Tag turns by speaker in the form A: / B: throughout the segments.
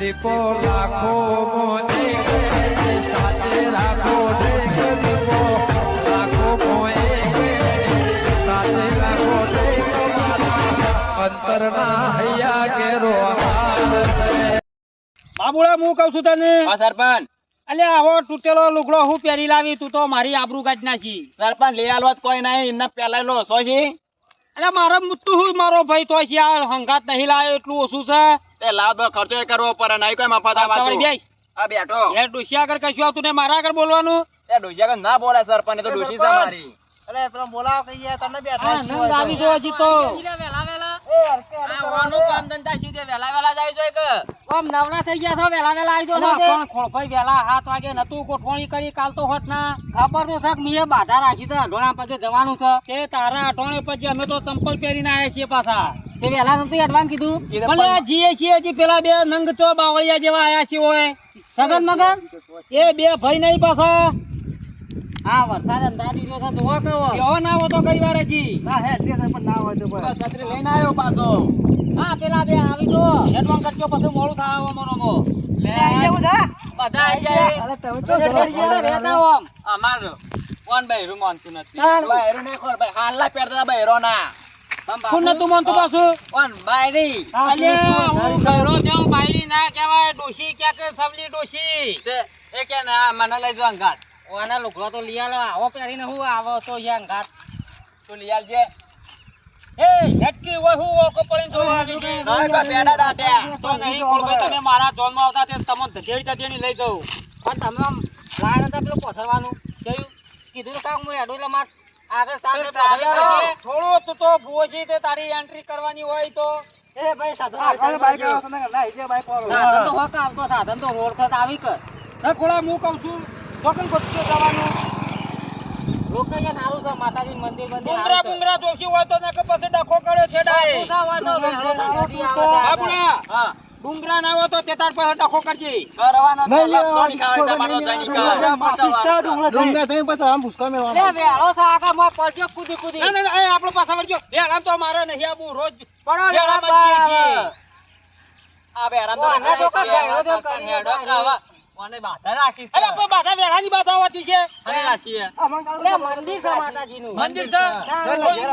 A: દીપો લાખો મોને સાથે રાખો દીપો લાખો મોએ સાથે રાખો અંતરના હૈયા કેરો
B: બાબુડા હું કઉ છું તને
C: સરપંચ
B: અલે આવો તૂટેલો લુગડો હું પહેરી લાવી તું તો મારી આબરૂ કાઢી નાખી
C: સરપંચ લઈ આલવા કોઈ નહીં એમને પેલા લો સો છે
B: અલે મારો મુત્તુ હું મારો ભાઈ તો છે આ હંગાત નહીં લાયો એટલું ઓછું છે
C: તે લાવ તો ખર્ચો કરવો પડે નહીં કોઈ મફત
B: તમારી બેસ
C: આ બેઠો
B: એ ડોશિયા આગળ કશું આવતું ને મારા આગળ બોલવાનું
C: એ ડોશિયા ના બોલે સરપંચ એ તો ડોશી છે મારી
D: અરે પેલો બોલાવ કહીએ તમે
B: હા,
D: બેઠા
B: નંગ આવી જો હજી તો
C: કામ ધંધા સીધે વેલા વેલા જાય છે કે
D: આમ નવરા થઈ ગયા છો વેલા વેલા આવી
B: અલા, પણ ખોળભાઈ વહેલા 7 વાગે નતું ગોઠવણી કરી કાલ તો હોત ના
D: ખબર તો છે મીએ બાધા રાખી છે ઢોળા પગે જવાનું છે
B: કે તારા અઠવાડિયે પછી અમે તો ચંપલ પહેરીને આવ્યા છીએ પાછા
D: તે વેલા નતું એડવાન્સ કીધું
B: ભલે આ જીએ છીએ હજી પેલા બે નંગ તો બાવળિયા જેવા આયા છે ઓય
D: સગન મગન
B: એ બે ભાઈ નહીં પાછા
D: હા વરસાદ અંધારી ગયો છે જોવો કેવો
B: એવો ના હો તો કઈ વાર હજી
D: ના હે તે પણ ના હોય તો
C: બસ છત્રી લઈને આવ્યો પાછો
D: હા પેલા બે આવી જો
B: એડવાન્સ કરજો પછી મોડું થાય અમારો તો
C: લે
D: બધા
C: આઈ જાય
D: અરે તમે તો રહેતા હો આમ
C: અમાર કોણ બહેરું માનતું નથી
B: તાર.
C: બહેરું નહીં ખોર ભાઈ હાલના પહેરતા બહેરો ના
B: કોણ નતું માનતું પાછું
C: કોણ બાયરી
B: અલ્યા હું ઘરો જાઉં બાયડી ના કહેવાય ડોશી ક્યાં કે સબલી ડોશી
C: તે એ કે ના મને લઈ જો અંગાત
B: ઓના લુગડો તો લઈ આલો આવો પહેરીને હું આવો તો યાં ઘાટ
C: તું લઈ આવજે
B: એ હેટકી હોય હું ઓકો પડીને જોવા આવી છે
C: ના કો પેડા દાટ્યા
B: તો નહીં કોળભાઈ તમે મારા જોનમાં આવતા તે તમને ધકેડી ધકેડી લઈ જાઉં પણ તમે આમ લાયા નતા પેલું પોથરવાનું જોયું કીધું તો કાક હું હેડું એટલે માર આગળ સામે થોડું તું તો ભુવોજી તે તારી એન્ટ્રી કરવાની હોય તો એ ભાઈ
D: આગળ બાઈક આવે તમે ના ઈજે બાઈક વાળો
B: સાધન તો હોક આવતો સાધન તો ઓળખત આવી કર ના ખોળા હું કહું છું ચોકન ગોત્યો જવાનું લોકૈયા નારું છે માતાજી મંદિર બુંગરા બુંગરા જોશી હોય તો ને કે પછી ડખો કરે છે ડાય બાબુડા
C: હા
B: ડુંગરા ના હોય તો તે તાર પાસે ડખો કરજે
C: કરવાનો તો લપસોડી ખાવે તમારો જાની
D: ડુંગા થઈ પછી આમ ભૂસકા
B: લે
D: મેળવાનો
B: વેળો સાકા મોય પડજો કૂદી કૂદી ના ના એ આપણો પાછા વળજો વેળા તો મારે નહીં આબુ રોજ પડો વેળા માં
C: આ બેરામ તો
B: આના તો કાંઈ ભેળો તો કરી
C: નેડો ખાવા મને બાધા રાખી છે
B: અરે પણ બાધા વેળાની બાધા હોતી છે
C: અને રાખીએ
B: લે મંદિર છે માતાજીનું મંદિર છે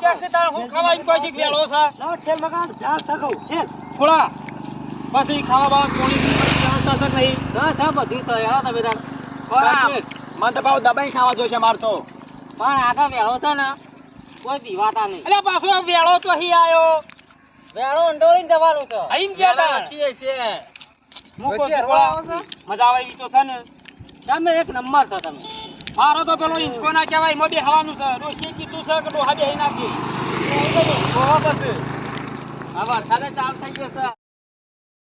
D: ઘેર
B: કે તાર હું ખાવા ઈમ કોઈ વેળો છે ના ખેલ મગાન જા સગો ખેલ થોડા પછી ખાવા બાવા કોણી વ્યવસ્થા છે નહીં ના સા બધી છે હા તમે તાર
C: મને તો ભાવ દબાઈ ખાવા જોશે માર તો
B: પણ આગળ વેળો છે ને કોઈ પીવાતા નહીં એટલે પાછો વેળો તો અહીં આયો વેળો અંડોળીને જવાનું છે અહીં ગયા
C: રાખીએ છે
B: મૂકો મજા આવે ઈ તો છે ને તમે એક નંબર છો તમે મારો તો પેલો ઈંચકો ના કહેવાય એમાં બેહવાનું છે ડોશી કીધું છે કે ડોહા બેહી નાખી
C: ઓહો બસ હવે વરસાદે ચાલ થઈ ગયો છે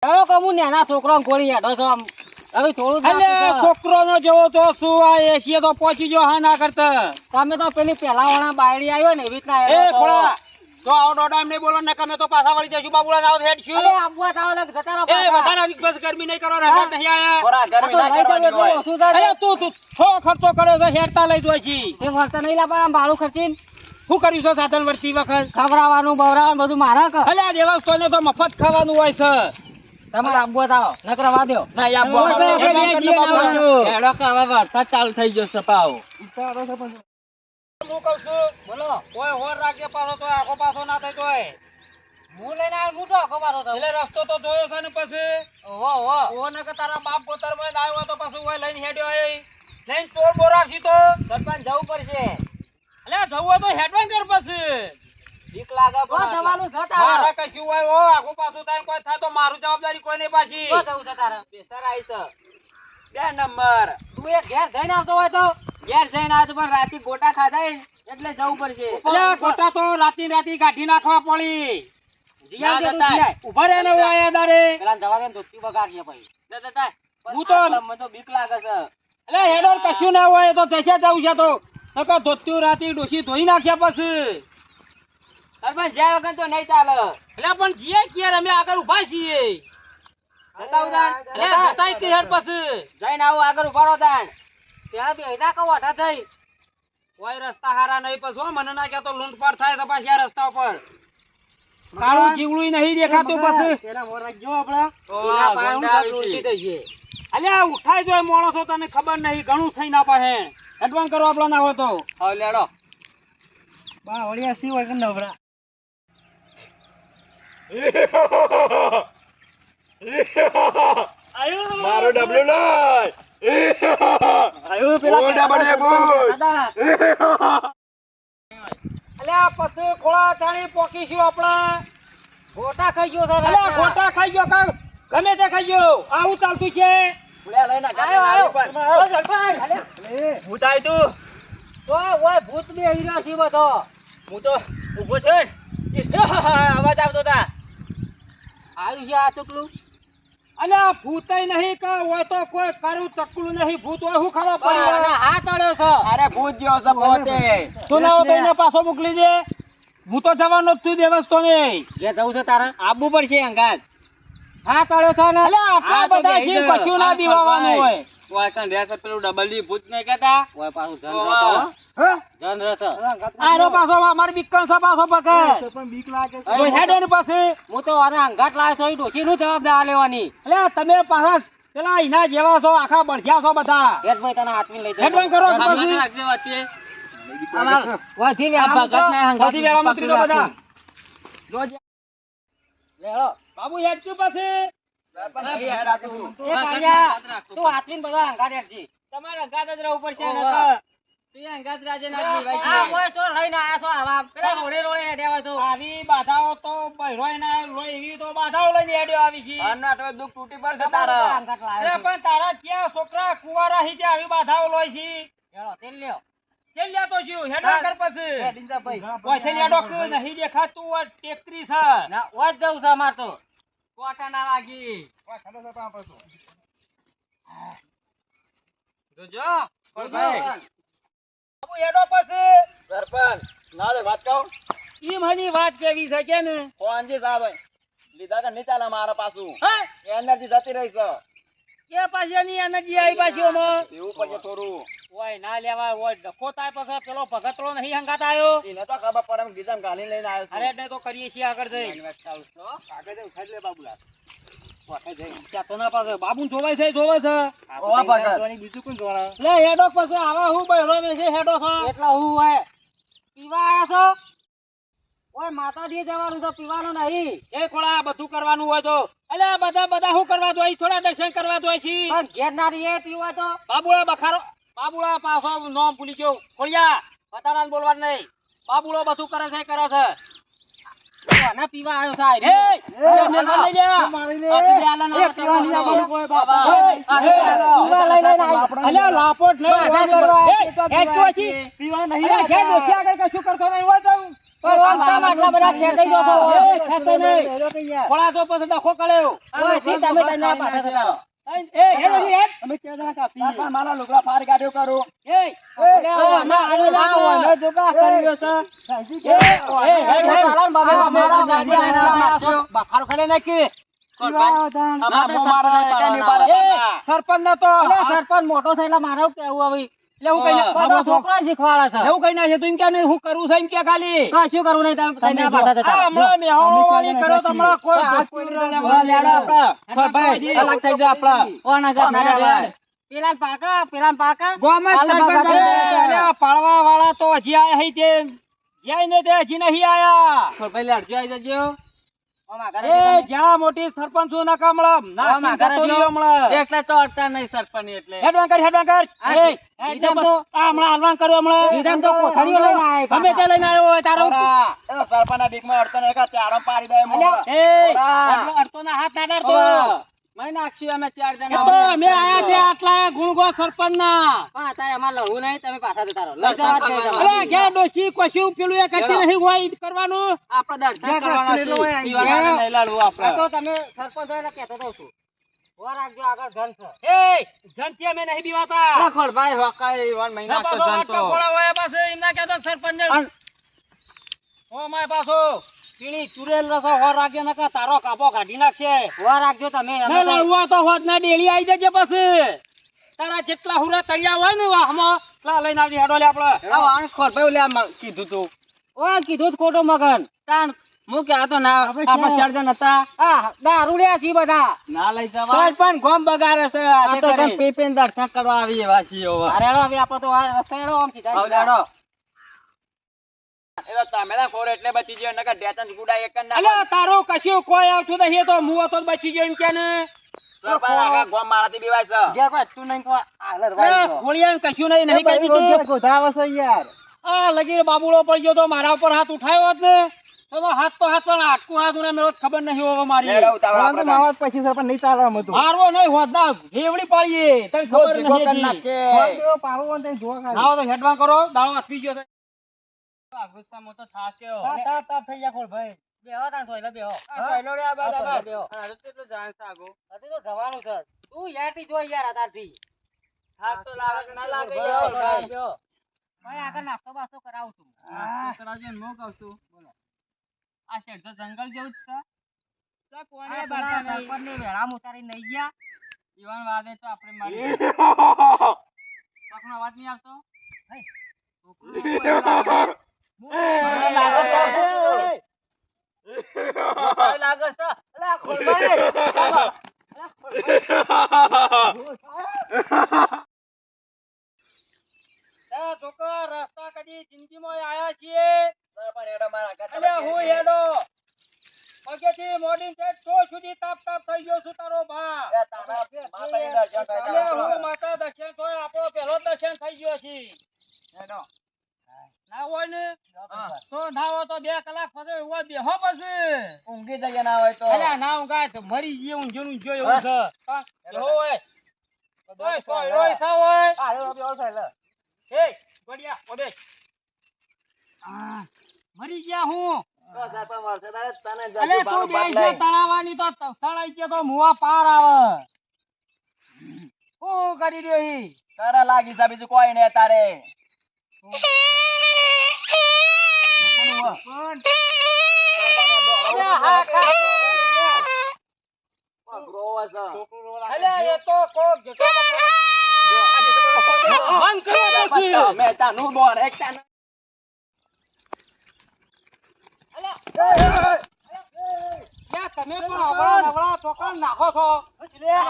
B: કયો કમુ નાના છોકરો ગોળી હેડો છો આમ હવે થોડું છોકરો નો જેવો તો શું આ એસીએ તો પહોંચી ગયો હા ના કરતા તમે તો પેલી પેલા વાળા બાયડી આવ્યો ને એવી રીતના એ ખોળા તો આવો દોડા એમ નહીં બોલો ને તમે તો પાછા વળી જશું બાબુલા જાવ હેડ છું અરે આબુઆ થાવ લગ જતારો એ વધારે બસ ગરમી નહીં કરો ને હંગાત નહીં આયા
C: થોડા ગરમી ના કરવાની હોય
B: અરે તું થોડો ખર્ચો કર્યો છે હેડતા લઈ જોઈ છી એ વળતા નહીં લાવવા આમ ભાડું ખર્ચીને શું કર્યું છે સાધન વળતી વખત ખવડાવવાનું બવડાવવાનું બધું મારા કર અલ્યા દેવાસ તો મફત ખાવાનું હોય છે તમારે આબુઆ થાવ નકર વા દો
C: ના યાર હેડો ખાવા વરસાદ ચાલુ થઈ ગયો છે પાવ
B: હું કહું છું બોલો કોઈ હોર રાખે પાછો તો આખો પાછો ના થાય તોય હું લઈને આવ્યો હું તો આખો પાછો થયો એટલે રસ્તો તો જોયો છે ને પછી ઓહો ને કે તારા બાપ ગોતર માં આવ્યો તો પછી ઓય લઈને હેડ્યો લઈને ચોર બોરાક્ષી તો સરપંચ જવું પડશે એટલે જવું હોય તો હેડવાન કર પછી બીક લાગે જવાનું છે મારા કશું હોય ઓ આખો પાછું થાય કોઈ થાય તો મારું જવાબદારી કોઈ નહીં પાછી જવું છે તારે બેસર આવી છે 2 નંબર તું એક ઘેર જઈને આવતો હોય તો ઘેર જઈને આવતો પણ રાતે ગોટા ખાધા એટલે જવું પડશે એટલે ગોટા તો રાતી કાઢી નાખવા પડી ઉભા રહે ને આયા દારે પેલા જવા દે ધોતી બગાડીએ ભાઈ હું તો મને તો બીક લાગે છે એટલે હેડર કશું ના હોય તો જશે જવું છે તો નકર ધોતી રાતી ડોસી ધોઈ નાખ્યા પછી સરપંચ જ્યાં વગર તો નહીં ચાલે એટલે પણ જીએ કે અમે આગળ ઉભા છીએ જતા ઉદાન એટલે જતાય કે હેડ પછી જઈને આવો આગળ ઉભા રહો દાન ત્યાં બેહતા કહો અઢા થઈ કોઈ રસ્તા હારા નહીં પછી મને ના કે તો લૂંટફાટ થાય તો પાછી આ રસ્તા ઉપર કાળું જીવડું નહીં દેખાતું પછી
D: પેલા મોર રાખજો આપડા
C: ઓહ,
D: એના પાય હું
C: ગંગા
D: કાંઈ
C: આવી
D: ઉલટી થઈ છે.
B: અલ્યા ઉઠાઈ જો મોણસો તને ખબર નહીં ઘણું થઈ ના પાહે એડવાન્સ કરો આપણો ના હોય તો
C: હવે લેડો
D: બા વળિયા સી હોય કે નવરા
C: મારો ડબલું લઈ
D: આયો પેલા
C: ઓ ડબલે બોલ.
D: દાદા
B: અલ્યા પછી ખોળા ચાણી પોકીશું આપણે
D: ગોટા ખાઈ ગયો છે
B: અલ્યા ખોટા ખાઈ ગયો કાં ગમે તે ખાઈ ગયો આવું ચાલતું છે
C: ભૂલ્યા લઈને
D: આયો આયો
C: ગાડી
D: સરપંચ
C: ઉપર. ભૂત આય તું
D: તો ઓય ભૂત બે હીરો છે બધો
C: હું તો ઊભો છે ને. અવાજ આવતો તા
D: આવ્યું છે આ ચકલું
B: અલ્યા ભૂતય નહીં કે હોય તો કોઈ કરું ચકલું નહીં ભૂત હોય શું ખબર
D: પણ
B: પડી
D: આના હાથ અડ્યો છે
C: અરે ભૂત જેવો છે પોતે
B: તું ના હોય તો એને પાછો મોકલી દે હું તો જવાનો જ છું દેવસ તો નહીં
D: જે જવું છે તારા
C: આબુ પડશે અંગાત
D: હાથ અડ્યો છે ને
B: અલ્યા આટલા બધા છે કશું ના બીવાનું હોય
C: ઓય કણ રેસ પેલું ડબલ ડી ભૂત નહીં કહેતા
D: ઓય પાછું જન
C: ઓહ.
D: રહેતો જન રહેતો
B: આનો પાછો અમાર બીકણ છે પાછો પકડ
D: પણ બીક લાગે
B: તો હેડ એની પાસે
D: હું તો આને અંગાટ લાવ્યો છું એ ડોશી નું જવાબદાર લેવાની
B: અલ્યા તમે પાછા પેલા એના જેવા છો આખા બળ્યા છો બધા
D: હેઠભાઈ તને હાથમાં લઈ
B: હેડવાન કરો
C: આ
B: પછી
C: ભગત રાખજો વચ્ચે અમાર
D: વધી
C: આ ભગત ને હંગાત
B: બધી વેળા મંત્રી તો બધા
C: જોજે
D: લેડો
B: બાબુ હેડ તું પાસે
D: એ કાળિયા તું હાથવીને બધા અંગાટ હેઠજી
B: તમારે અંગાત જ રહેવું પડશે
D: ઓહો.
B: નકર.
C: તું અંગાત રાજે ના
D: આ
C: જીવાય
D: ઓય તો લઈને આયા છો આવા પેલા રોડે રોડે હેડ્યા તો
B: આવી બાધાઓ તો બહેરોય ના લોય એવી તો બાધાઓ લઈને હેડ્યો આવી છે
C: અન્ના તો દુખ તૂટી પડશે
D: બધા
C: તારા
D: અંગાટ
B: અરે
D: લાવ્યો
B: પણ તારા ક્યાં છોકરા કુંવારા હી ત્યાં આવી બાધાઓ લોય છે
D: હેડો તેલ લ્યો
B: કેમ લ્યા તો છું હેડવા કર પછી
C: ડીંજા ભાઈ
B: ઓય છે લ્યા ડોક નહીં દેખાતું આ ટેકરી છે
D: ના ઓય જ જવું છે અમાર તો
C: કોટા ના લાગી જોજો ભાઈ
B: બાબુ હેડો પછી
C: સરપંચ ના દે વાત કહું
B: ઈ મની વાત કેવી છે કે ને
C: ફોનજી સાહેબ લીધા કે નહીં ચાલે મારા પાછું
B: હા
C: એનર્જી જતી રહી છે
B: કે પાછી એની એનર્જી આવી પાછી ઓમાં
C: એવું પડશે થોડું
B: ઓય ના લેવાય ઓય ડખો થાય પછી પેલો ભગતરો નહીં હંગાત આયો
C: એને તો ખબર પડે એમ ગીતામ ગાલી લઈને આવ્યો
B: અરે એટલે તો કરીએ છીએ આગળ જઈ
C: આગળ ઉઠાડી લે બાબુલા
B: ત્યાં તો ના પાસે બાબુ જોવાય છે
C: ઓવા ભગત બીજું કોણ જોડા
B: લે હેડો પછી આવા હું બહેરો ને છે હેડો છો
D: એટલા હું હોય પીવા આયા છો ઓય માતાજી જવાનું છે પીવાનું નહીં
B: એ ખોળા બધું કરવાનું હોય તો અલ્યા બધા શું કરવા દો થોડા દર્શન કરવા દો છે
D: પણ ઘેર ના રહીએ પીવા તો
B: બાબુળા બખારો બાબુળા પાછો નામ ભૂલી ગયો ખોળિયા બતારાને બોલવાનું નહીં બાબુળો બધું કરે છે
D: કોને પીવા આવ્યો સાહેબ
B: એ અરે મેલવાન લઈ લે
D: પીવા લઈ લઈને આવ્યો.
B: અલ્યા લાપોટ નહીં
D: બધા
B: રોવાનું.
D: કરવા
B: એ, હેડ તો હજી. અલ્યા ઘેર ડોસી આગળ કશું કરતો નહીં હોય તો
D: પણ આમ કામ આટલા બધા ખેંચાઈ ગયો છો?
B: એ, ખેંચો નહીં. ખોળા તો પછી ડખો કર્યો
D: ઓય, જી તમે તઈને ના પાછા થતા રહો.
B: એ હેડ હજી હેડ.
C: મારા લુગડા ફાર કાઢ્યો કરું
B: એ
D: એટલે ઓના આનો જોગા કર્યો છે. ચાલો ને બાબા, મારા ગાડી લઈને આવ્યા છો. બખારો ખાલી નાખી.
B: સરપંચ નતો
D: અલે સરપંચ મોટો છે એટલે મારે કેવું હવે
B: એવું કઈ
D: બધો છોકરા શીખવાડે છે.
B: એવું કઈ ના છે તું એમ કે નહીં હું કરું છું એમ કે ખાલી
D: કશું કરવું નહીં તમે તઈને ના પાછા થતા
B: આ
D: રહો.
B: હમણાં મેહોણો વાળી કર્યો તો હમણાં કોઈ હાથ કોઈ
D: પેલા ને પાકા
B: ગોમાં જ સરપંચ છે. અલ્યા પાળવા વાળા તો હજી આયા હઈ તે જ્યાં ને તે હજી નહીં આયા
D: ઓમાં ઘરે
B: એ
D: તમે-
B: જ્યાં મોટી સરપંચ છું ના કમળમ ના
D: આમાં ઘરે
B: જતો
D: જો.
B: રહ્યો હમણાં
C: એટલે તો અડતા નહીં સરપંચ એટલે
B: હેડવાન કર
D: આ
B: એ હેડ
D: ઈદમ
B: તો
D: તો-
B: આ હમણાં હાલવાન કર્યો હમણાં
D: ઈદમ તો કોથળીઓ લઈને આયા
B: ગમે તે લઈને આવ્યો હોય તારો
C: સરપંચ ના બીક માં અડતો નહીં ચારો પાડી દે
D: અલ્યા,
B: એ
C: ઓરા.
B: એટલો અડતો ના હાથ ના ડાળતો
C: મેં નાખ્યું અમે 4
B: એ
C: જણા
B: તો અમે આયા છે આટલા ગુણગો સરપંચ ના
D: પણ અત્યારે અમારે લડવું નહીં તમે પાછા જતા રહો. લઈ જવા જ નહીં તમારે.
B: અરે ઘેર ડોશી કશું પેલું એ કરતી નહીં હોય ઈ કરવાનું
C: આપણે દર્શન કરવાના છે પીવાના નહીં લડવું
D: આ
C: આપણે
D: તો તમે સરપંચ હોય એટલે કહેતો તો છું. ઉભા રાખજો, આગળ ધન છે.
B: એ જનતી અમે નહીં બીવાતા
C: ભાઈ હોકાઈ 1 મહિના
B: પાછો આટલો ખોળા હોય પાછો એમના કહેતો સરપંચ ને ઓ માય પાછો પીણી ચુરેલ રસો હોર રાખજે નકર તારો કાપો કાઢી નાખશે
D: ઉભા રાખજો તમે. અમે
B: ના
D: તો-
B: લડવા તો હોત ના ડેલી આવી જજે પછી તારા જેટલા હુરા તળિયા હોય ને વાહમાં એટલા લઈને આવજે હેડો લે આપણે
C: ભાઈ ઓલે કીધું તું
D: ઓય, કીધું જ ખોટું મગન.
C: તાણ હું કે આ તો ના આપણે 4 જણ હતા.
D: આ દારૂડિયા છીએ બધા.
C: ના લઈ જવાય.
B: સરપંચ ગોમ બગાડે છે
C: આ તો કેમ પીપીને દર્શન કરવા આવી એવા છીએ હવે.
D: અરે હેડો હવે આપણે તો આ રસ્તે હેડો આમ સીધા
C: આવ દાડો. એ તો તમે ના ફોર એટલે બચી ગયો નકર ડેતન ગુડા એક ના.
B: અલ્યા તારો કશું કોઈ આવતું નહીં તો હું હતો જ બચી ગયો એમ કે ને
C: સરપંચ આગા ગોમ મારાથી બીવાય છે.
D: ગયા કોઈ તું નહીં તો હાલર
B: ખોળિયા કશું નહીં કહી દીધું
D: ગોધાવ છે યાર.
B: આ લગીર બાબુડો પડી ગયો તો મારા ઉપર હાથ ઉઠાયો હોત ને તો હાથ પણ આટકું હાથ ઉને મેળો ખબર નહીં હોવે મારી
C: લેડો ઉતાવળ આપણે તો.
D: માવા પછી સરપંચ નહીં ચાલવા મતું.
B: મારવો નહીં હોત ના રેવડી પાડીએ તને ખબર
C: ભેગો કરી
B: નહીં
C: નાખે.
D: પાડવો ને જોવા ખાલી.
B: ના તો હેડવાન કરો દાડો આપી ગયો
C: ગુસ્સામાં તો થાક્યો.
B: તાપ થઈ ગયા ખોલ ભાઈ
D: બેહો તાન સોયલા બેહો.
B: આ સોયલો રે આ બાજુ
D: આ
B: બેહો.
C: આ તો જાણ છે આગો.
D: હજી તો જવાનું છે. તું યાટી જો યાર અતારથી.
C: થાક તો લાગે કે ના લાગે
D: બેહો,
C: યાર.
D: ભાઈ, બેહો. ભાઈ આગળ નાસ્તો બાસ્તો કરાવું છું.
C: આ તો કરાવજો ને હું કહું છું. આ શેઠ તો જંગલ જેવું જ છે.
B: લા
D: આ
B: કોને
D: પેલા
B: બાટા નહીં
D: સરપંચને વેળામાં ઉતારીને લઈ ગયા.
C: ઈવન વાદે તો આપણે મારી પકનો અવાજ નહીં આવતો. મને લાગે છે. મને લાગે છે. અલા ખોલ ભાઈ.
B: એ છોકરા રસ્તા કદી જિંદગીમાં આયા છીએ
C: સરપંચ હેડો મારા ઘરે
B: અલ્યા હું હેડો પગેથી મોડીન સેટ તો સુધી તાપ થઈ ગયો છું તારો બા
C: એ તારા માતાજી દર્શન થાય
B: અલ્યા
C: તારા
B: હું માતા દર્શન થયો આપણો પહેલો દર્શન થઈ ગયો છે
C: હેડો.
B: ના હોય ને તો ના હોય તો 2 કલાક પછી ઉવા બેહો પછી
C: ઊંઘી જઈએ ના હોય તો.
B: અલ્યા ના ઊંઘાય તો મરી ગયો ઊંઘ્યું એવું છે હા બેહો હોય ઓય સોય રોય સા હોય
D: આ હેડો બેહો સોયલા.
B: એ ગોડિયા ઓડે આ મરી ગયા હું
C: તો સરપંચ મળશે તારે તને
B: અલે
C: જલ્દી
B: તું
C: બારું
B: બે
C: બાર
B: છે
C: લઈ.
B: તળાવાની તો તળાઈ કે તો મુવા પાર આવે હું કરી રહ્યો ઈ
C: તારા લાગી છે બીજું કોઈ નહીં તારે.
B: અલ્યા હા ખા
C: રોવા છે.
B: અલ્યા એ તો કોક જતો બંધ કરો પછી
C: મેં તાનું બોર એક તાનું.
B: યા તમે પણ અવળા નવળા ચોકડ નાખો છો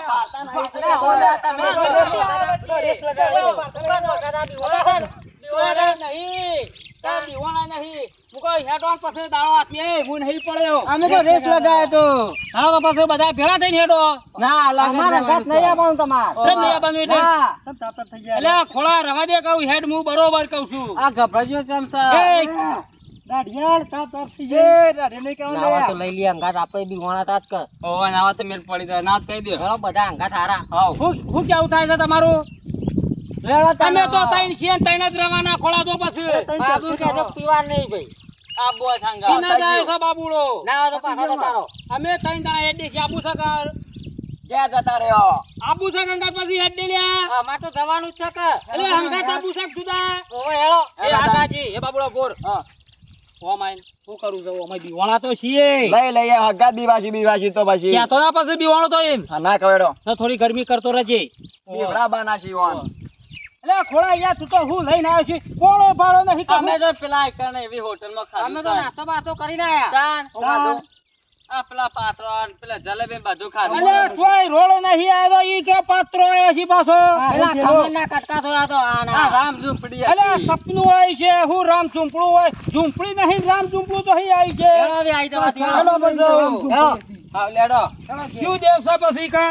C: પાડતા નહીં.
B: અલ્યા ઓલા તમે અમે તો રેસ લગાવ્યો તો દાડો પછી બધા ભેળા થઈને હેડો
C: ના
D: અમારે ઘાટ નહીં આવવાનું તમારે.
B: કેમ નહીં આવવાનું એટલે?
D: ના.
B: અલ્યા ખોળા રવા દે કહું હેડ હું બરોબર કહું છું
C: આ ગભરાજો કેમ છે?
D: નાવા તો લઈ લઈએ અંગાત આપણે બી વણા તાજ કર.
C: ઓવે નાવા તો મેલ પડી જાય ના કહી દે.
D: હેડો બધા અંગાત હારા.
C: હાવ.
B: હું કેવું થાય છે તમારું તમે તો ત્રણ છીએ ને ત્રણ જ રવાના ખોળા દો પછી
D: બાબુ કે તો પીવા નહીં ભાઈ.
C: આ બોલ સંગા.
B: ચીના જાય છે બાબુડો
D: ના તો પાછા જતા રહો.
B: અમે ત્રણ દાડા હેડી છે આબુ સગર
C: ક્યાં જતા રહ્યો?
B: આબુ સગર અંગાત પછી હેડી લ્યા
D: અમારે તો જવાનું જ છે કે.
B: એટલે અંગાત આબુ સગ જુદા
D: ઓવે હેડો.
B: એ આગાજી એ બાબુડો બોર
C: હા.
B: ઓ માઈન શું કરું છું અમે બીવાણા તો છીએ
C: લઈ લઈએ હગા બીવાસી તો પછી.
B: ક્યાં તો ના પછી બીવાણો તો એમ
C: હા, ના કવેડો.
B: તો થોડી ગરમી કરતો રહેજે
C: બીવડા બાના શીવાન.
B: એટલે ખોળા યાર તું તો હું લઈને આવ્યો છે કોણો ભાડો નહીં
C: અમે તો પેલા એકણ એવી હોટલમાં ખાધું
D: અમે તો
C: તાન.
D: નાસ્તો બાસ્તો કરીને આયા.
C: તાન.
B: તાન.
C: આ પેલા પાત્રોન પેલા જલેબી બધું ખાધું.
B: અલે તોય રોડ નહીં આવ્યો ઈ તો પાત્રો આવ્યો છે પાછો
D: પેલા ખમણના કટકા થોડા તો આના.
C: આ રામ ઝૂંપડી
B: અલે
C: હતી.
B: સપનું હોય છે હું રામ ઝૂંપડું હોય ઝૂંપડી નહીં રામ ઝૂંપડું તો અહીં આવી છે
D: હેડો બી આઈ જવા દ્યો.
B: હેડો બધો.
D: હેડો.
C: હાવ લેડો.
B: શું દેવ છે પછી કા